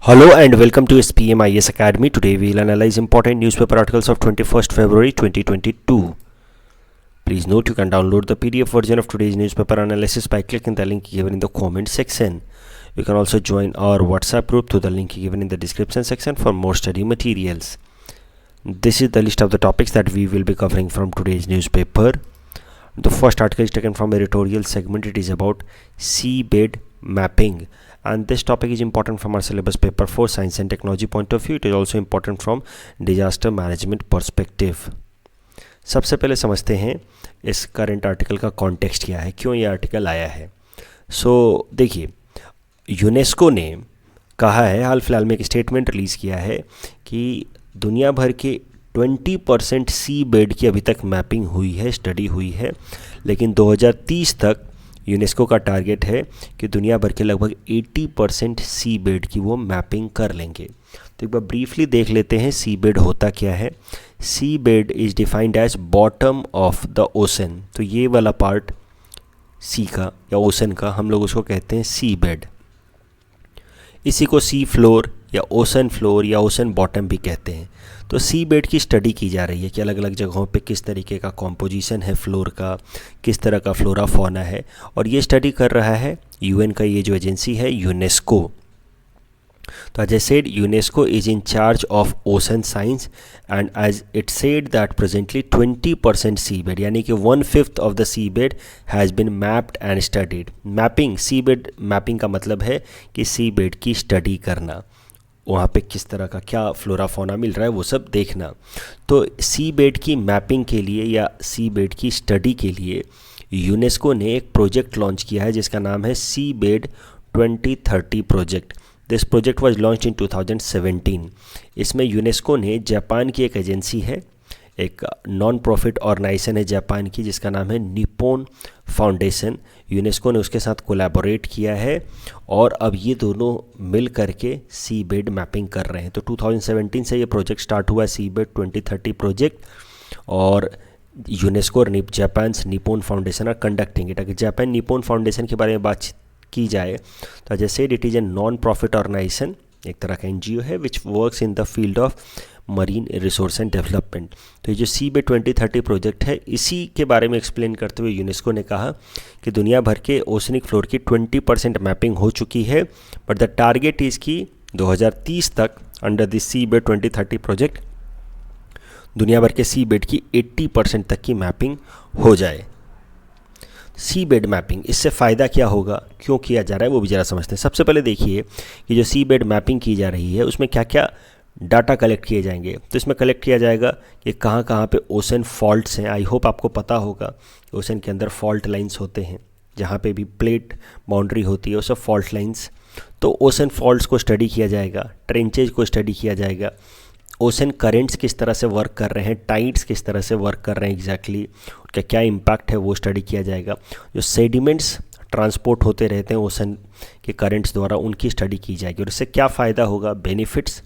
Hello and welcome to SPMIS Academy. Today we will analyze important newspaper articles of 21st February 2022. Please note you can download the PDF version of today's newspaper analysis by clicking the link given in the comment section. You can also join our WhatsApp group through the link given in the description section for more study materials. This is the list of the topics that we will be covering from today's newspaper. The first article is taken from editorial segment. It is about seabed mapping, and this topic is important from our syllabus paper 4 science and technology point of view. It is also important from disaster management perspective. सबसे पहले समझते हैं इस current article का context क्या है, क्यों ये आर्टिकल आया है. सो देखिए, यूनेस्को ने कहा है, हाल फिलहाल में एक स्टेटमेंट रिलीज़ किया है कि दुनिया भर के 20% सी बेड की अभी तक मैपिंग हुई है, स्टडी हुई है, लेकिन 2030 तक यूनेस्को का टारगेट है कि दुनिया भर के लगभग 80% सी बेड की वो मैपिंग कर लेंगे. तो एक बार ब्रीफली देख लेते हैं सी बेड होता क्या है. Sea bed is defined as bottom of the ocean. तो ये वाला पार्ट सी का या ओशन का हम लोग उसको कहते हैं सी बेड. इसी को सी फ्लोर या ओशन फ्लोर या ओशन बॉटम भी कहते हैं. तो सी बेड की स्टडी की जा रही है कि अलग अलग जगहों पे किस तरीके का कॉम्पोजिशन है फ्लोर का, किस तरह का फ्लोरा फौना है, और ये स्टडी कर रहा है यूएन का ये जो एजेंसी है यूनेस्को. तो as I said, UNESCO is in charge of ocean science and as it said that presently 20% sea bed यानी कि 1/5 of the sea bed has been mapped and studied. Mapping, sea bed mapping का मतलब है कि सी bed की study करना, वहाँ पे किस तरह का क्या फ्लोरा फौना मिल रहा है वो सब देखना. तो सी बेड की मैपिंग के लिए या सी बेड की स्टडी के लिए यूनेस्को ने एक प्रोजेक्ट लॉन्च किया है जिसका नाम है sea bed 2030 project. This project was launched in 2017. इसमें यूनेस्को ने जापान की एक एजेंसी है, एक नॉन प्रॉफिट ऑर्गेनाइजेशन है जापान की जिसका नाम है निप्पॉन फाउंडेशन. यूनेस्को ने उसके साथ कोलैबोरेट किया है और अब ये दोनों मिल करके सी बेड मैपिंग कर रहे हैं. तो 2017 से ये प्रोजेक्ट स्टार्ट हुआ है, सी बेड 2030 प्रोजेक्ट, और यूनेस्को और Japan's Nippon foundation are conducting it. अगर जापान निप्पॉन फाउंडेशन के बारे में बात की जाए तो जैसे it is a non profit organisation, एक तरह का एनजीओ है which works in the field of marine resource and development. तो ये जो सी बेड 2030 प्रोजेक्ट है, इसी के बारे में एक्सप्लेन करते हुए यूनेस्को ने कहा कि दुनिया भर के ओशनिक फ्लोर की 20% मैपिंग हो चुकी है, बट द टारगेट इज़ कि 2030 तक under this sea bed 2030 project दुनिया भर के सी बेड की 80% तक की मैपिंग हो जाए. सी बेड मैपिंग, इससे फ़ायदा क्या होगा, क्यों किया जा रहा है, वो भी ज़रा समझते हैं. सबसे पहले देखिए कि जो सी बेड मैपिंग की जा रही है उसमें क्या क्या डाटा कलेक्ट किए जाएंगे. तो इसमें कलेक्ट किया जाएगा कि कहाँ कहाँ पे ओशन फॉल्ट्स हैं. आई होप आपको पता होगा ओशन के अंदर फॉल्ट लाइंस होते हैं, जहाँ पे भी प्लेट बाउंड्री होती है वो सब फॉल्ट लाइंस. तो ओशन फॉल्ट्स को स्टडी किया जाएगा, ट्रेंचेज को स्टडी किया जाएगा, ओशन करेंट्स किस तरह से वर्क कर रहे हैं, टाइड्स किस तरह से वर्क कर रहे हैं एग्जैक्टली, उनका क्या इम्पैक्ट है वो स्टडी किया जाएगा. जो सेडिमेंट्स ट्रांसपोर्ट होते रहते हैं ओशन के करेंट्स द्वारा, उनकी स्टडी की जाएगी. और इससे क्या फ़ायदा होगा, बेनिफिट्स.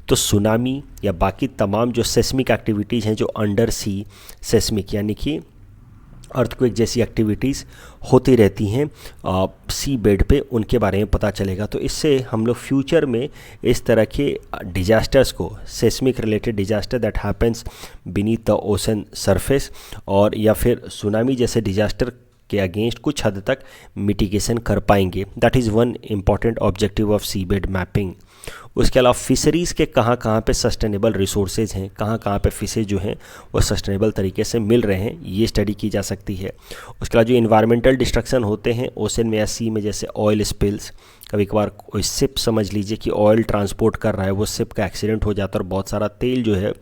तो सुनामी या बाकी तमाम जो सेस्मिक एक्टिविटीज़ हैं, जो अंडर सी सेस्मिक यानी कि अर्थक्वेक जैसी एक्टिविटीज़ होती रहती हैं सी बेड पे, उनके बारे में पता चलेगा. तो इससे हम लोग फ्यूचर में इस तरह के डिजास्टर्स को, seismic related disaster that happens beneath the ocean surface, और या फिर सुनामी जैसे डिजास्टर के अगेंस्ट कुछ हद तक मिटिगेशन कर पाएंगे. That is one important objective of sea bed mapping. उसके अलावा फिशरीज़ के कहाँ कहाँ पे सस्टेनेबल रिसोर्सेज हैं, कहाँ कहाँ पे फिशेज जो हैं वो सस्टेनेबल तरीके से मिल रहे हैं, ये स्टडी की जा सकती है. उसके अलावा जो इन्वायरमेंटल डिस्ट्रक्शन होते हैं ओशन में या सी में, जैसे ऑयल स्पिल्स, कभी कभार कोई शिप समझ लीजिए कि ऑयल ट्रांसपोर्ट कर रहा है, वो शिप का एक्सीडेंट हो जाता है और बहुत सारा तेल जो है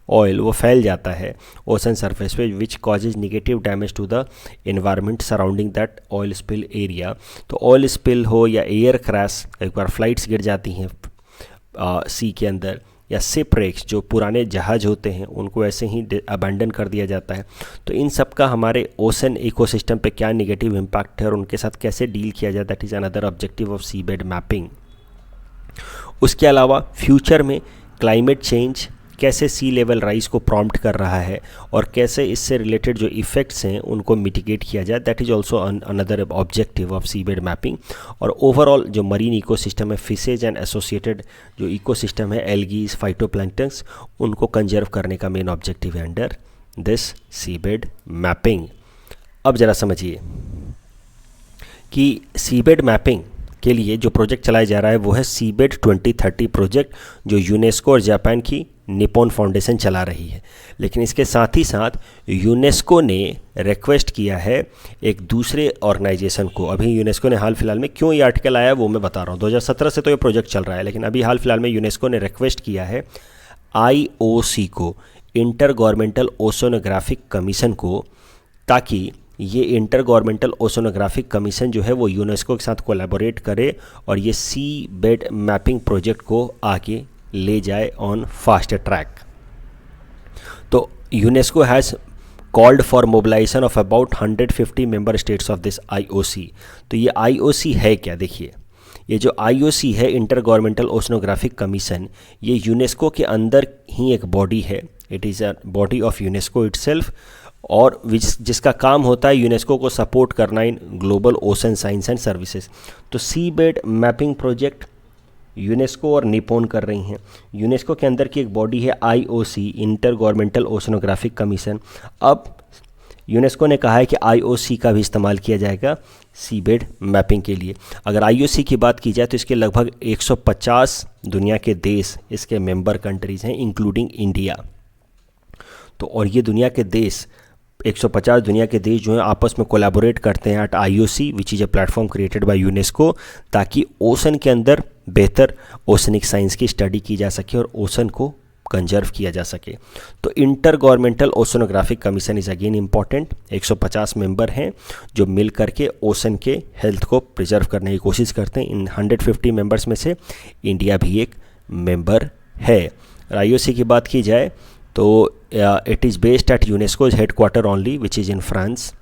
ऑयल वो फैल जाता है ओशन सरफेस पे, which causes negative damage to the environment surrounding that oil spill area. तो ऑयल स्पिल हो या एयर क्रैश, एक बार फ्लाइट्स गिर जाती हैं सी के अंदर, या शिप रेक्स जो पुराने जहाज़ होते हैं उनको ऐसे ही अबैंडन कर दिया जाता है. तो इन सब का हमारे ओशन इकोसिस्टम पे क्या नेगेटिव इम्पैक्ट है और उनके साथ कैसे डील किया जाए, that is another objective of sea bed mapping. उसके अलावा फ्यूचर में क्लाइमेट चेंज कैसे सी लेवल राइज को प्रॉम्प्ट कर रहा है और कैसे इससे रिलेटेड जो इफ़ेक्ट्स हैं उनको मिटिगेट किया जाए, that is also another objective of seabed mapping. और ओवरऑल जो मरीन इकोसिस्टम है, फिशेज एंड एसोसिएटेड जो इकोसिस्टम है, एल्गीज, फाइटोप्लैंक्टन्स, उनको कंजर्व करने का मेन ऑब्जेक्टिव है अंडर दिस सीबेड मैपिंग। अब ज़रा समझिए कि सीबेड मैपिंग के लिए जो प्रोजेक्ट चलाया जा रहा है वो है सीबेड 2030 प्रोजेक्ट, जो यूनेस्को और जापान की निप्पॉन फाउंडेशन चला रही है। लेकिन इसके साथ ही साथ यूनेस्को ने रिक्वेस्ट किया है एक दूसरे ऑर्गेनाइजेशन को। अभी यूनेस्को ने हाल फिलहाल में, क्यों ये आर्टिकल आया वो मैं बता रहा हूँ, 2017 से तो ये प्रोजेक्ट चल रहा है, लेकिन अभी हाल फिलहाल में यूनेस्को ने रिक्वेस्ट किया है IOC को, इंटर गवर्नमेंटल ओशनोग्राफिक कमीशन को, ताकि ये इंटर गवर्नमेंटल ओशनोग्राफिक कमीशन जो है वो यूनेस्को के साथ कोलैबोरेट करे और ये सी बेड मैपिंग प्रोजेक्ट को आगे ले जाए ऑन फास्ट ट्रैक। तो UNESCO has called for mobilisation of about 150 member states of this IOC। तो ये IOC है क्या, देखिए ये जो IOC है, इंटर गवर्नमेंटल ओशनोग्राफिक कमीशन, ये यूनेस्को के अंदर ही एक बॉडी है। It is a body of UNESCO itself, और जिसका काम होता है यूनेस्को को सपोर्ट करना in global ocean science and services. तो सी बेड मैपिंग प्रोजेक्ट यूनेस्को और निप्पॉन कर रही हैं। यूनेस्को के अंदर की एक बॉडी है IOC, inter governmental oceanographic commission. अब यूनेस्को ने कहा है कि IOC का भी इस्तेमाल किया जाएगा सी बेड मैपिंग के लिए। अगर IOC की बात की जाए तो इसके लगभग 150 दुनिया के देश इसके मेंबर कंट्रीज़ हैं, इंक्लूडिंग इंडिया। तो और ये दुनिया के देश 150 दुनिया के देश जो हैं आपस में कोलैबोरेट करते हैं at IOC, which is a platform created by UNESCO, ताकि ओशन के अंदर बेहतर ओशनिक साइंस की स्टडी की जा सके और ओशन को कंजर्व किया जा सके। तो inter governmental oceanographic commission is again important. 150 member हैं जो मिल करके ओशन के हेल्थ को प्रिजर्व करने की कोशिश करते हैं। इन 150 मेंबर्स में से इंडिया भी एक मेंबर है। IOC की बात की जाए तो it is based eight UNESCO's headquarter only, which is in France,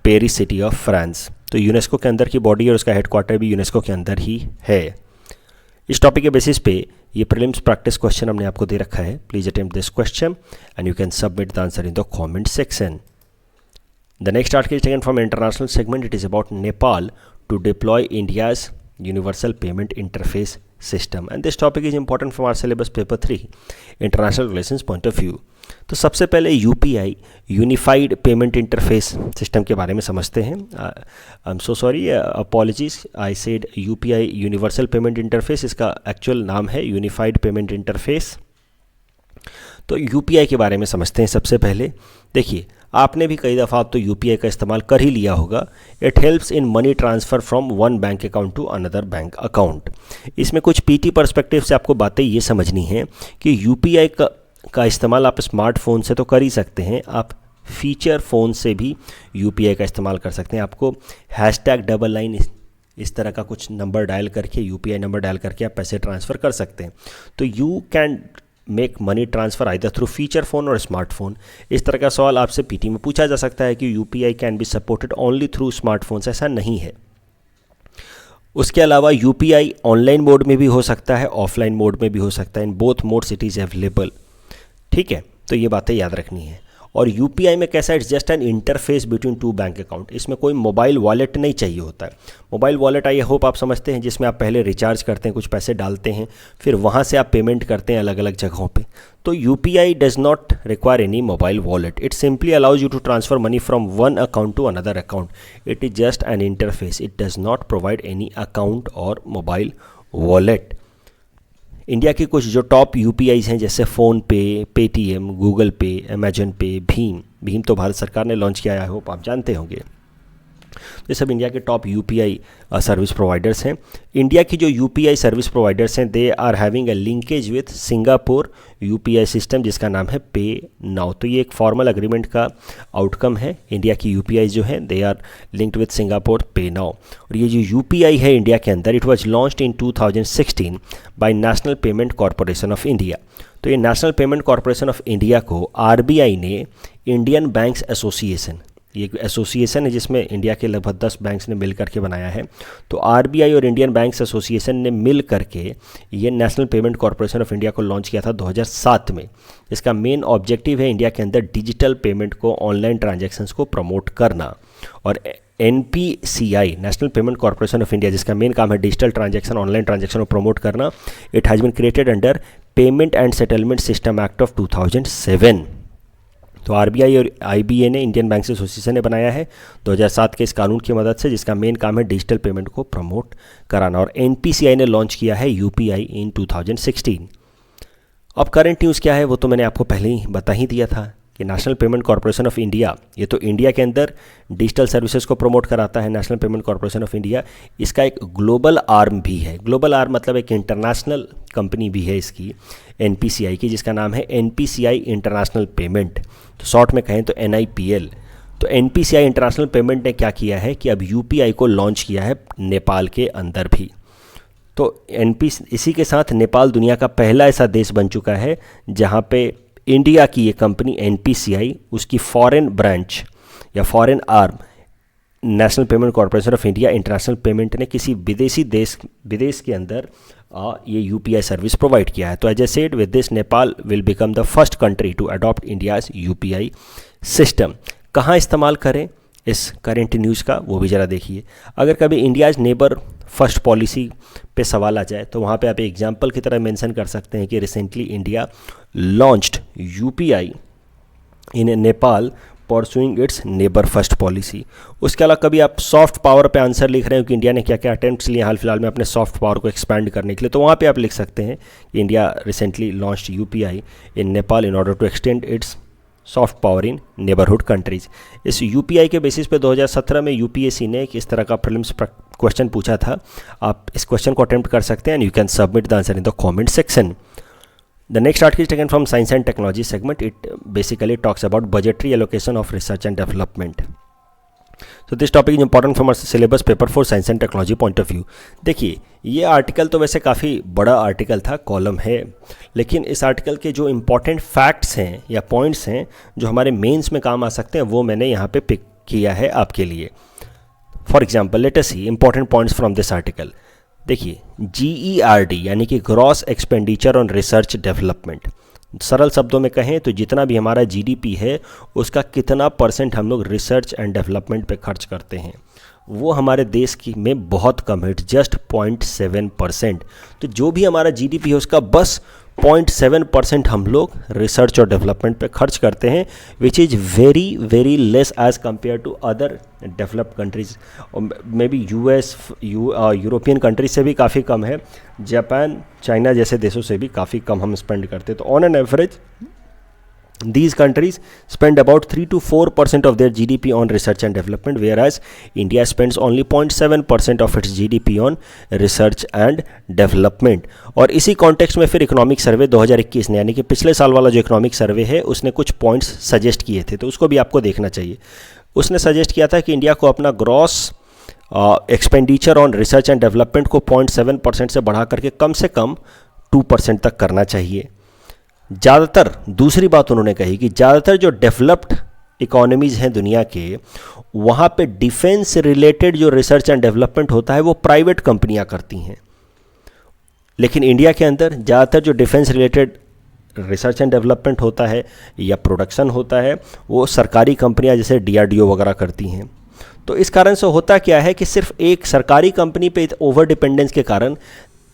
Paris city of France. तो यूनेस्को के अंदर की बॉडी और उसका हेडक्वार्टर भी यूनेस्को के अंदर ही है। इस टॉपिक के बेसिस पे ये प्रीलिम्स प्रैक्टिस क्वेश्चन हमने आपको दे रखा है। Please attempt this question and you can submit the answer in the comment section. The next article is taken from international segment. It is about Nepal to deploy India's universal payment interface system, and this topic is important from our syllabus paper 3 international relations point of view। तो सबसे पहले UPI unified payment interface system के बारे में समझते हैं। I am so sorry, apologies, I said UPI universal payment interface, इसका actual नाम है यूनिफाइड पेमेंट इंटरफेस। तो UPI के बारे में समझते हैं सबसे पहले। देखिए, आपने भी कई दफ़ा अब तो UPI का इस्तेमाल कर ही लिया होगा। It helps in money transfer from one bank account to another bank account. इसमें कुछ PT पर्सपेक्टिव से आपको बातें ये समझनी है कि UPI का इस्तेमाल आप स्मार्टफोन से तो कर ही सकते हैं, आप फीचर फ़ोन से भी UPI का इस्तेमाल कर सकते हैं। आपको #9 इस तरह का कुछ नंबर डायल करके, UPI नंबर डायल करके आप पैसे ट्रांसफ़र कर सकते हैं। तो you can make money transfer either through feature phone और स्मार्टफोन। इस तरह का सवाल आपसे PT में पूछा जा सकता है कि UPI can be supported only through smartphones. ऐसा नहीं है। उसके अलावा UPI ऑनलाइन मोड में भी हो सकता है, ऑफलाइन मोड में भी हो सकता है। In both modes it is available. ठीक है, तो ये बातें याद रखनी है। और UPI में कैसा, it's just an interface between two bank account. इसमें कोई मोबाइल वॉलेट नहीं चाहिए होता है। मोबाइल वॉलेट आई होप आप समझते हैं, जिसमें आप पहले रिचार्ज करते हैं, कुछ पैसे डालते हैं, फिर वहाँ से आप पेमेंट करते हैं अलग अलग जगहों पे। तो UPI does not require any mobile wallet. It simply allows you to transfer money from one account to another account. It is just an interface. It does not provide any account और mobile wallet. India की कुछ जो top UPIs हैं जैसे PhonePe, Paytm, Google Pay, Amazon Pay, भीम तो भारत सरकार ने लॉन्च किया है, आई होप आप जानते होंगे। ये सब इंडिया के टॉप UPI सर्विस प्रोवाइडर्स हैं। इंडिया की जो UPI सर्विस प्रोवाइडर्स हैं, they are having a linkage with Singapore UPI system, जिसका नाम है पे नाउ। तो ये एक फॉर्मल एग्रीमेंट का आउटकम है। इंडिया की UPI जो है they are linked with Singapore pay now. और ये जो UPI है इंडिया के अंदर, it was launched in 2016 by national payment corporation of India. तो ये national payment corporation of India को RBI ने इंडियन बैंक्स एसोसिएशन ये एक एसोसिएशन है जिसमें इंडिया के लगभग 10 बैंक्स ने मिल करके बनाया है। तो आरबीआई और इंडियन बैंक्स एसोसिएशन ने मिल करके ये national payment corporation of India को लॉन्च किया था 2007 में। इसका मेन ऑब्जेक्टिव है इंडिया के अंदर डिजिटल पेमेंट को, ऑनलाइन ट्रांजैक्शंस को प्रमोट करना। और NPCI, national payment corporation of India, जिसका मेन काम है डिजिटल ट्रांजैक्शन, ऑनलाइन ट्रांजैक्शन को प्रमोट करना, it has been created under payment and settlement system act of 2007। तो आरबीआई और आईबीए ने, इंडियन बैंक्स एसोसिएशन ने बनाया है 2007 के इस कानून की मदद से, जिसका मेन काम है डिजिटल पेमेंट को प्रमोट कराना। और एनपीसीआई ने लॉन्च किया है यूपीआई इन 2016। अब करंट न्यूज़ क्या है वो तो मैंने आपको पहले ही बता ही दिया था कि national payment corporation of India, ये तो इंडिया के अंदर डिजिटल सर्विसेज को प्रमोट कराता है। National payment corporation of India, इसका एक ग्लोबल आर्म भी है। ग्लोबल आर्म मतलब एक इंटरनेशनल कंपनी भी है इसकी, एनपीसीआई की, जिसका नाम है एनपीसीआई इंटरनेशनल पेमेंट। तो शॉर्ट में कहें तो एनआईपीएल। तो एनपीसीआई इंटरनेशनल पेमेंट ने क्या किया है कि अब यूपीआई को लॉन्च किया है नेपाल के अंदर भी। तो इसी के साथ नेपाल दुनिया का पहला ऐसा देश बन चुका है जहाँ पे इंडिया की ये कंपनी एनपीसीआई, उसकी फॉरेन ब्रांच या foreign arm national payment corporation of India international payment ने किसी विदेश के अंदर ये यूपीआई सर्विस प्रोवाइड किया है। तो as a said, with this Nepal will become the first country to adopt India's UPI system. कहाँ इस्तेमाल करें इस करेंट न्यूज़ का वो भी ज़रा देखिए। अगर कभी इंडियाज नेबर फर्स्ट पॉलिसी पे सवाल आ जाए तो वहाँ पे आप एग्जाम्पल की तरह मेंशन कर सकते हैं कि recently India launched UPI in Nepal pursuing it's neighbour first policy. उसके अलावा कभी आप सॉफ्ट पावर पे आंसर लिख रहे हो कि इंडिया ने क्या क्या अटेम्प्ट्स लिए हाल फिलहाल में अपने सॉफ्ट पावर को एक्सपैंड करने के लिए, तो वहाँ पे आप लिख सकते हैं कि India recently launched UPI in Nepal in order to extend its soft power in neighbourhood countries. इस यूपीआई के बेसिस पे 2017 में यूपीएससी ने इस तरह का प्रीलिम्स क्वेश्चन पूछा था। आप इस क्वेश्चन को अटेम्प्ट कर सकते हैं and you can submit the answer in the comment section. The next article is taken from Science and Technology segment. It basically talks about budgetary allocation of research and development. So this topic is important from our syllabus paper for Science and Technology point of view. देखिए, ये article तो वैसे काफ़ी बड़ा article था, column है, लेकिन इस आर्टिकल के जो इम्पॉर्टेंट फैक्ट्स हैं या पॉइंट्स हैं जो हमारे मेंस में काम आ सकते हैं वो मैंने यहाँ पे पिक किया है आपके लिए। For example, let us see important points from this article. देखिए, GERD यानी कि gross expenditure on research development, सरल शब्दों में कहें तो जितना भी हमारा जीडीपी है उसका कितना परसेंट हम लोग रिसर्च एंड डेवलपमेंट पे खर्च करते हैं, वो हमारे देश की में बहुत कम है, जस्ट 0.7%। तो जो भी हमारा जीडीपी है उसका बस 0.7% हम लोग रिसर्च और डेवलपमेंट पे खर्च करते हैं, which is very very less as compare to other developed countries. Maybe US, European countries से भी काफ़ी कम है, जापान, चाइना जैसे देशों से भी काफ़ी कम हम स्पेंड करते हैं। तो on an average these countries spend about 3 to 4% of their GDP on research and development, whereas India spends only 0.7% of its GDP on research and development। और इसी कॉन्टेक्स्ट में फिर इकोनॉमिक सर्वे 2021 ने, यानी कि पिछले साल वाला जो इकोनॉमिक सर्वे है, उसने कुछ पॉइंट्स सजेस्ट किए थे, तो उसको भी आपको देखना चाहिए। उसने सजेस्ट किया था कि इंडिया को अपना gross expenditure on research and development को 0.7% से बढ़ा करके कम से कम 2% तक करना चाहिए। ज़्यादातर, दूसरी बात उन्होंने कही कि ज़्यादातर जो डेवलप्ड इकोनॉमीज़ हैं दुनिया के, वहाँ पे डिफेंस रिलेटेड जो रिसर्च एंड डेवलपमेंट होता है वो प्राइवेट कंपनियाँ करती हैं, लेकिन इंडिया के अंदर ज़्यादातर जो defence related research and development होता है या प्रोडक्शन होता है वो सरकारी कंपनियाँ जैसे DRDO वगैरह करती हैं। तो इस कारण से होता क्या है कि सिर्फ एक सरकारी कंपनी पे ओवर डिपेंडेंस के कारण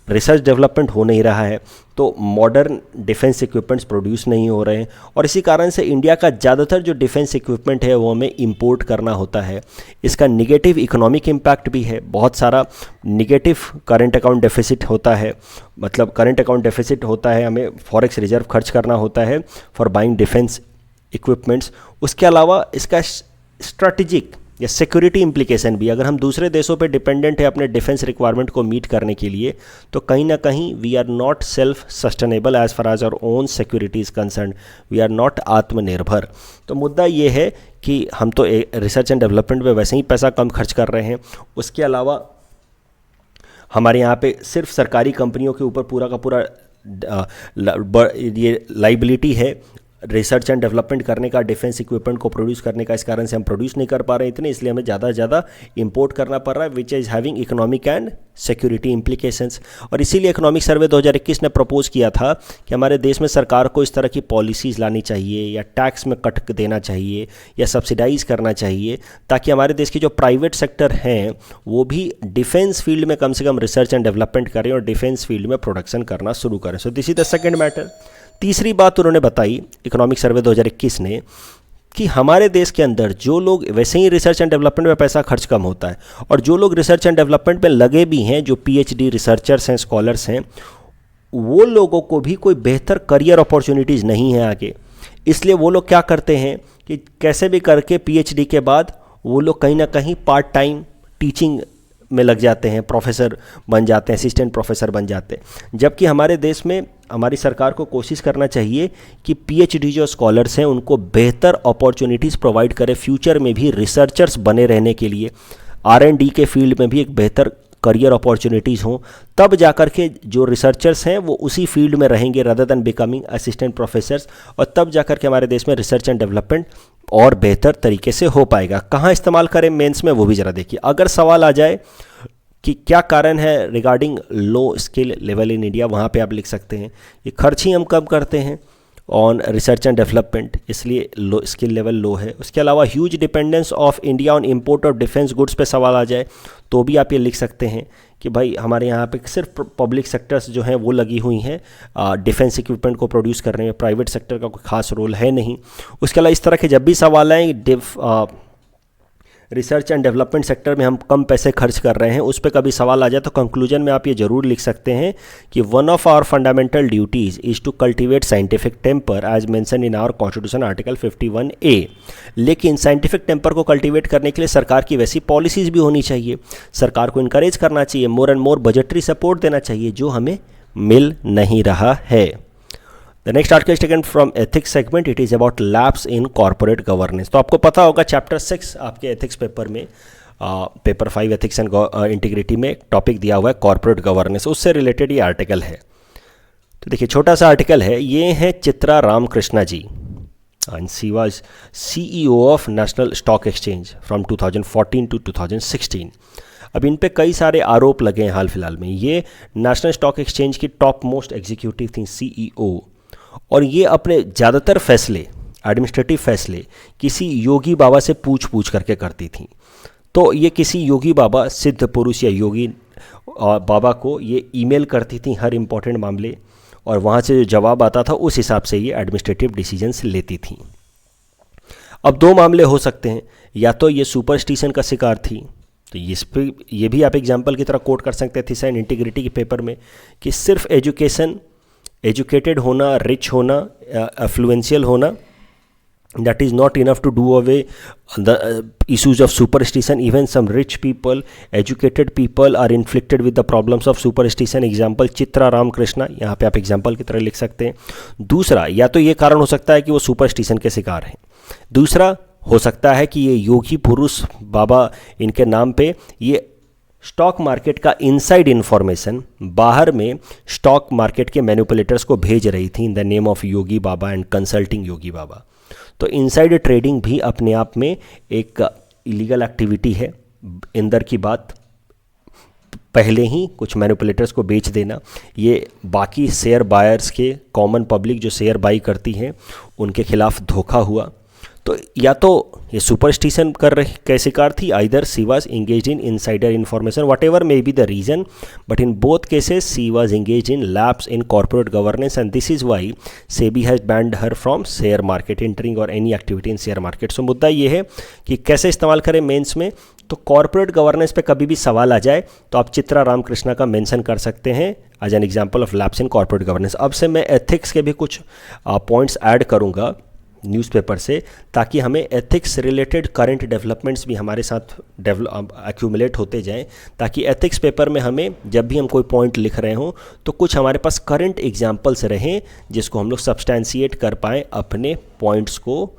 रिसर्च डेवलपमेंट हो नहीं रहा है, तो मॉडर्न डिफेंस इक्विपमेंट्स प्रोड्यूस नहीं हो रहे हैं, और इसी कारण से इंडिया का ज़्यादातर जो डिफेंस इक्विपमेंट है वो हमें इंपोर्ट करना होता है। इसका निगेटिव इकोनॉमिक इम्पैक्ट भी है, बहुत सारा निगेटिव करंट अकाउंट डेफिसिट होता है, मतलब करंट अकाउंट डेफिसिट होता है, हमें फॉरेक्स रिजर्व खर्च करना होता है फॉर बाइंग डिफेंस इक्विपमेंट्स। उसके अलावा इसका स्ट्रैटेजिक या सिक्योरिटी इम्प्लीकेशन भी, अगर हम दूसरे देशों पे डिपेंडेंट है अपने डिफेंस रिक्वायरमेंट को मीट करने के लिए, तो कहीं ना कहीं we are not self sustainable as far as our own security is concern, we are not आत्मनिर्भर। तो मुद्दा ये है कि हम तो रिसर्च एंड डेवलपमेंट पे वैसे ही पैसा कम खर्च कर रहे हैं, उसके अलावा हमारे यहाँ पे सिर्फ सरकारी कंपनियों के ऊपर पूरा का पूरा ये लाइबिलिटी है रिसर्च एंड डेवलपमेंट करने का, डिफेंस इक्विपमेंट को प्रोड्यूस करने का, इस कारण से हम प्रोड्यूस नहीं कर पा रहे हैं इतने, इसलिए हमें ज़्यादा से ज़्यादा इंपोर्ट करना पड़ रहा है, which is having economic and security implications. और इसीलिए इकोनॉमिक सर्वे 2021 ने प्रपोज किया था कि हमारे देश में सरकार को इस तरह की पॉलिसीज़ लानी चाहिए, या टैक्स में कट देना चाहिए, या सब्सिडाइज़ करना चाहिए, ताकि हमारे देश के जो प्राइवेट सेक्टर हैं वो भी डिफेंस फील्ड में कम से कम रिसर्च एंड डेवलपमेंट करें और डिफेंस फील्ड में प्रोडक्शन करना शुरू करें। So this is the second matter. तीसरी बात उन्होंने बताई इकोनॉमिक सर्वे 2021 ने कि हमारे देश के अंदर जो लोग, वैसे ही रिसर्च एंड डेवलपमेंट में पैसा खर्च कम होता है, और जो लोग रिसर्च एंड डेवलपमेंट में लगे भी हैं, जो पीएचडी रिसर्चर्स हैं, स्कॉलर्स हैं, वो लोगों को भी कोई बेहतर करियर अपॉर्चुनिटीज़ नहीं है आगे। इसलिए वो लोग क्या करते हैं कि कैसे भी करके पीएचडी के बाद वो लोग कहीं ना कहीं पार्ट टाइम टीचिंग में लग जाते हैं, प्रोफेसर बन जाते हैं, असिस्टेंट प्रोफेसर बन जाते हैं। जबकि हमारे देश में हमारी सरकार को कोशिश करना चाहिए कि पीएचडी जो स्कॉलर्स हैं उनको बेहतर अपॉर्चुनिटीज़ प्रोवाइड करे, फ्यूचर में भी रिसर्चर्स बने रहने के लिए, R&D के फील्ड में भी एक बेहतर करियर अपॉर्चुनिटीज़ हों, तब जाकर के जो रिसर्चर्स हैं वो उसी फील्ड में रहेंगे rather than becoming assistant professors, और तब जाकर के हमारे देश में रिसर्च एंड डेवलपमेंट और बेहतर तरीके से हो पाएगा। कहाँ इस्तेमाल करें मेंस में, वो भी ज़रा देखिए। अगर सवाल आ जाए कि क्या कारण है regarding low skill level in India, वहाँ पे आप लिख सकते हैं ये खर्च ही हम कम करते हैं ऑन रिसर्च एंड डेवलपमेंट, इसलिए लो स्किल लेवल लो है। उसके अलावा huge dependence of India on import of defence goods पे सवाल आ जाए तो भी आप ये लिख सकते हैं कि भाई हमारे यहाँ पे सिर्फ पब्लिक सेक्टर्स जो हैं वो लगी हुई हैं डिफेंस इक्विपमेंट को प्रोड्यूस करने में, प्राइवेट सेक्टर का कोई खास रोल है नहीं। उसके अलावा इस तरह के जब भी सवाल आए रिसर्च एंड डेवलपमेंट सेक्टर में हम कम पैसे खर्च कर रहे हैं, उस पर कभी सवाल आ जाए तो कंक्लूजन में आप ये जरूर लिख सकते हैं कि one of our fundamental duties is to cultivate scientific temper as mention in our constitution article 51A। लेकिन साइंटिफिक टेम्पर को कल्टिवेट करने के लिए सरकार की वैसी पॉलिसीज़ भी होनी चाहिए, सरकार को इनकरेज करना चाहिए, more and more budgetary support देना चाहिए, जो हमें मिल नहीं रहा है। The next article is taken from ethics segment. It is about lapse in corporate governance. तो आपको पता होगा चैप्टर 6 आपके एथिक्स पेपर में, पेपर 5 एथिक्स एंड इंटीग्रिटी में टॉपिक दिया हुआ है कॉर्पोरेट गवर्नेंस, उससे रिलेटेड ये आर्टिकल है। तो देखिए छोटा सा आर्टिकल है, ये है Chitra Ramakrishna ji, and she was CEO of National Stock Exchange from 2014 to 2016। अब इन पे कई सारे आरोप लगे हैं हाल फिलहाल में। ये नेशनल स्टॉक एक्सचेंज की टॉप मोस्ट एग्जीक्यूटिव थी, CEO, और ये अपने ज़्यादातर फैसले, एडमिनिस्ट्रेटिव फैसले, किसी योगी बाबा से पूछ करके करती थी। तो ये किसी योगी बाबा, सिद्ध पुरुष या योगी बाबा को ये ईमेल करती थी हर इम्पोर्टेंट मामले, और वहाँ से जो जवाब आता था उस हिसाब से ये एडमिनिस्ट्रेटिव डिसीजंस लेती थी। अब दो मामले हो सकते हैं, या तो ये सुपरस्टिशन का शिकार थी, तो इस पर ये भी आप एग्जाम्पल की तरह कोट कर सकते थे एंड इंटीग्रिटी के पेपर में, कि सिर्फ एजुकेटेड होना, रिच होना, एफ्लुएंशियल होना, that is not enough to do away the issues of superstition. Even some rich people, educated people are inflicted with the problems of superstition. Example Chitra Ramkrishna, यहाँ पे आप एग्जाम्पल की तरह लिख सकते हैं। दूसरा, या तो ये कारण हो सकता है कि वो सुपरस्टिशन के शिकार हैं, दूसरा हो सकता है कि ये योगी पुरुष बाबा, इनके नाम पे ये स्टॉक मार्केट का इनसाइड इन्फॉर्मेशन बाहर में स्टॉक मार्केट के मैनिपुलेटर्स को भेज रही थी in the name of Yogi Baba and consulting Yogi Baba. तो इनसाइड ट्रेडिंग भी अपने आप में एक इलीगल एक्टिविटी है। अंदर की बात, पहले ही कुछ मैनिपुलेटर्स को बेच देना, ये बाकी शेयर बायर्स के, कॉमन पब्लिक जो शेयर बाई करती हैं, उनके खिलाफ धोखा हुआ। तो या तो ये सुपरस्टिशन कर रही के शिकार थी, either she was engage in insider information, whatever may be the reason, but in both cases she was engage in lapse in corporate governance and this is why SEBI has banned her from share market entering और any activity in share market. So मुद्दा ये है कि कैसे इस्तेमाल करें mains में। तो कॉर्पोरेट गवर्नेंस पे कभी भी सवाल आ जाए तो आप चित्रा रामकृष्णा का मेंशन कर सकते हैं as an example of lapse in corporate governance. अब से मैं एथिक्स के भी कुछ पॉइंट्स ऐड करूंगा न्यूज़पेपर से, ताकि हमें एथिक्स रिलेटेड करंट डेवलपमेंट्स भी हमारे साथ एक्यूमुलेट होते जाएं, ताकि एथिक्स पेपर में हमें जब भी हम कोई पॉइंट लिख रहे हों तो कुछ हमारे पास करंट एग्जांपल्स रहें जिसको हम लोग सब्सटेंशिएट कर पाएँ अपने पॉइंट्स को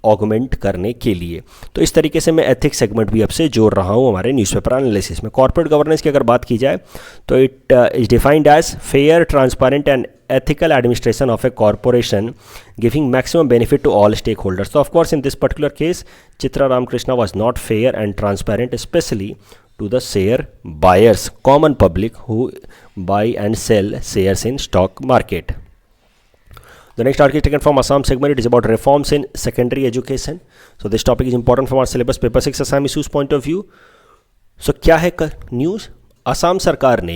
ऑगमेंट करने के लिए। तो इस तरीके से मैं एथिक्स सेगमेंट भी अब से जोड़ रहा हूँ हमारे न्यूज़पेपर एनालिसिस में। कॉर्पोरेट गवर्नेंस की अगर बात की जाए तो it is defined as fair, transparent and ethical administration of a corporation giving maximum benefit to all stakeholders. So of course in this particular case Chitra Ramakrishna was not fair and transparent, especially to the share buyers, common public who buy and sell shares in stock market. The next article is taken from Assam segment. It is about reforms in secondary education. So this topic is important from our syllabus paper 6 Assam issues point of view. So क्या है news? Assam सरकार ने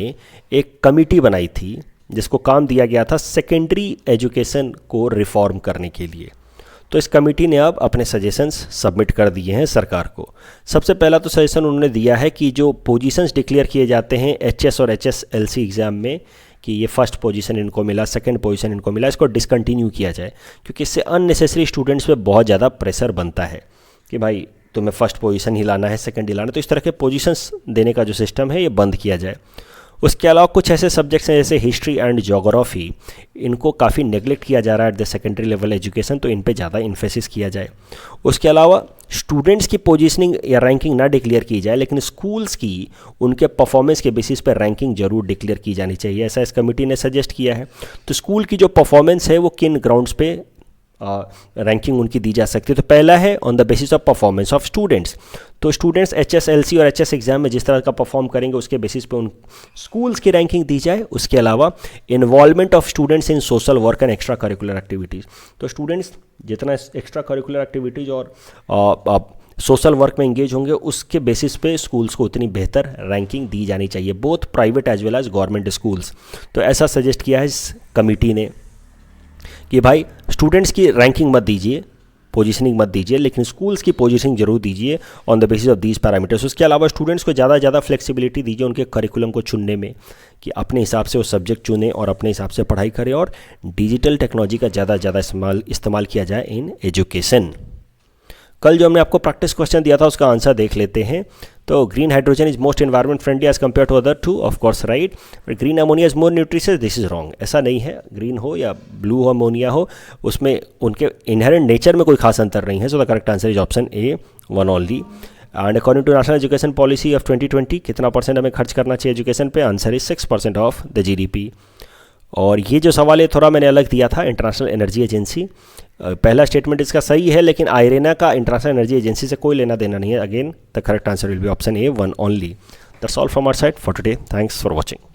एक committee बनाई थी जिसको काम दिया गया था सेकेंडरी एजुकेशन को रिफॉर्म करने के लिए. तो इस कमेटी ने अब अपने सजेशंस सबमिट कर दिए हैं सरकार को. सबसे पहला तो सजेशन उन्होंने दिया है कि जो पोजीशंस डिक्लेयर किए जाते हैं एचएस और एचएसएलसी एग्ज़ाम में कि ये फर्स्ट पोजीशन इनको मिला, सेकंड पोजीशन इनको मिला, इसको डिसकंटिन्यू किया जाए, क्योंकि इससे अननेसेसरी स्टूडेंट्स पे बहुत ज़्यादा प्रेशर बनता है कि भाई तुम्हें फर्स्ट पोजीशन ही लाना है, सेकंड ही लाना है. तो इस तरह के पोजीशंस देने का जो सिस्टम है ये बंद किया जाए. उसके अलावा कुछ ऐसे सब्जेक्ट्स हैं जैसे हिस्ट्री एंड ज्योग्राफी, इनको काफ़ी नेगलेक्ट किया जा रहा है at the secondary level education, तो इन पे ज़्यादा इन्फेसिस किया जाए. उसके अलावा स्टूडेंट्स की पोजीशनिंग या रैंकिंग ना डिक्लेयर की जाए, लेकिन स्कूल्स की उनके परफॉर्मेंस के बेसिस पर रैंकिंग जरूर डिक्लेयर की जानी चाहिए, ऐसा इस कमेटी ने सजेस्ट किया है. तो स्कूल की जो परफॉर्मेंस है वो किन ग्राउंड्स पे रैंकिंग उनकी दी जा सकती है. तो पहला है on the basis of performance of students. तो स्टूडेंट्स एचएसएलसी और एचएस एग्जाम में जिस तरह का परफॉर्म करेंगे उसके बेसिस पे उन स्कूल्स की रैंकिंग दी जाए. उसके अलावा involvement of students in social work and extra curricular activities. तो स्टूडेंट्स जितना एक्स्ट्रा करिकुलर एक्टिविटीज़ और सोशल वर्क में इंगेज होंगे उसके बेसिस पे स्कूल्स को उतनी बेहतर रैंकिंग दी जानी चाहिए, both private as well as government schools. तो ऐसा सजेस्ट किया है इस कमेटी ने कि भाई स्टूडेंट्स की रैंकिंग मत दीजिए, पोजीशनिंग मत दीजिए, लेकिन स्कूल्स की पोजीशनिंग जरूर दीजिए on the basis of these parameters. उसके अलावा स्टूडेंट्स को ज़्यादा से ज़्यादा फ्लेक्सिबिलिटी दीजिए उनके करिकुलम को चुनने में, कि अपने हिसाब से वो सब्जेक्ट चुने और अपने हिसाब से पढ़ाई करें, और डिजिटल टेक्नोलॉजी का ज़्यादा से ज़्यादा इस्तेमाल किया जाए इन एजुकेशन. कल जो हमने आपको प्रैक्टिस क्वेश्चन दिया था उसका आंसर देख लेते हैं. तो green hydrogen is most environment friendly as compare to other two, of course right. But green ammonia is more nutritious, this is wrong. ऐसा नहीं है, ग्रीन हो या ब्लू अमोनिया हो उसमें उनके इनहेरेंट नेचर में कोई खास अंतर नहीं है. So the correct answer is option A, one only. And according to national education policy of 2020 कितना परसेंट हमें खर्च करना चाहिए एजुकेशन पे? Answer is 6% of the GDP. और ये जो सवाल है थोड़ा मैंने अलग दिया था, इंटरनेशनल एनर्जी एजेंसी. पहला स्टेटमेंट इसका सही है, लेकिन आयरेना का इंटरनेशनल एनर्जी एजेंसी से कोई लेना देना नहीं है. Again the correct answer will be option A, one only. That's all from our side for today. Thanks for watching.